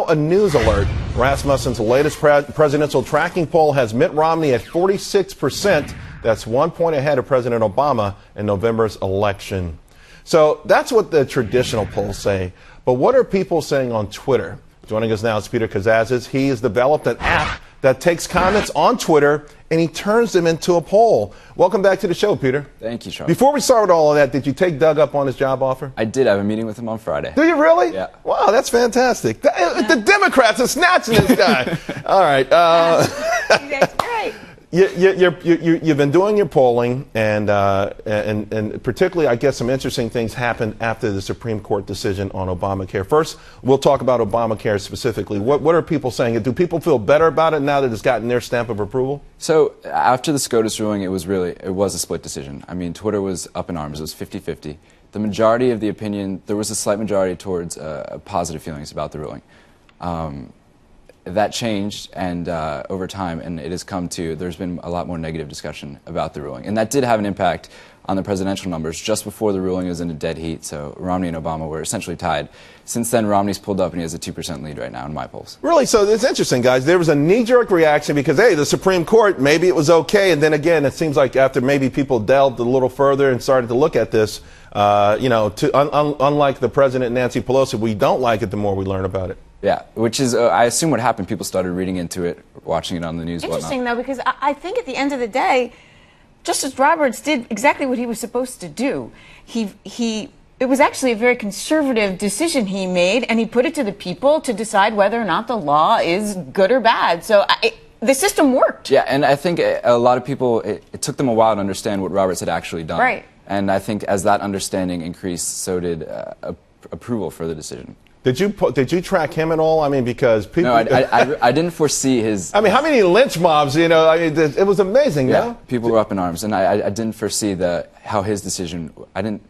A news alert. Rasmussen's latest presidential tracking poll has Mitt Romney at 46%. That's 1 point ahead of President Obama in November's election. So that's what the traditional polls say. But what are people saying on Twitter? Joining us now is Peter Kazazes. He has developed an app that takes comments on Twitter and he turns them into a poll. Welcome back to the show, Peter. Thank you, Charles. Before we start with all of that, did you take Doug up on his job offer? I did. I have a meeting with him on Friday. Do you really? Yeah. Wow, that's fantastic. The Democrats are snatching this guy. All right. That's great. You've been doing your polling, and particularly, I guess, some interesting things happened after the Supreme Court decision on Obamacare. First, we'll talk about Obamacare specifically. What are people saying? Do people feel better about it now that it's gotten their stamp of approval? So after the SCOTUS ruling, it was a split decision. I mean, Twitter was up in arms. It was 50-50. The majority of the opinion, there was a slight majority towards positive feelings about the ruling. That changed over time, and it has come to, there's been a lot more negative discussion about the ruling. And that did have an impact on the presidential numbers. Just before the ruling was in a dead heat, so Romney and Obama were essentially tied. Since then, Romney's pulled up, and he has a 2% lead right now in my polls. Really? So it's interesting, guys. There was a knee-jerk reaction because, hey, the Supreme Court, maybe it was okay. And then again, it seems like after maybe people delved a little further and started to look at this, unlike the president, Nancy Pelosi, we don't like it the more we learn about it. Yeah, which is, I assume what happened, people started reading into it, watching it on the news. Interesting, though, because I think at the end of the day, Justice Roberts did exactly what he was supposed to do. It was actually a very conservative decision he made, and he put it to the people to decide whether or not the law is good or bad. So the system worked. Yeah, and I think a lot of people, it took them a while to understand what Roberts had actually done. Right. And I think as that understanding increased, so did approval for the decision. Did you track him at all? I mean, because people. No, I didn't foresee his. I mean, how many lynch mobs? You know, I mean, it was amazing. Yeah, no? People were up in arms, and I didn't foresee how his decision. I didn't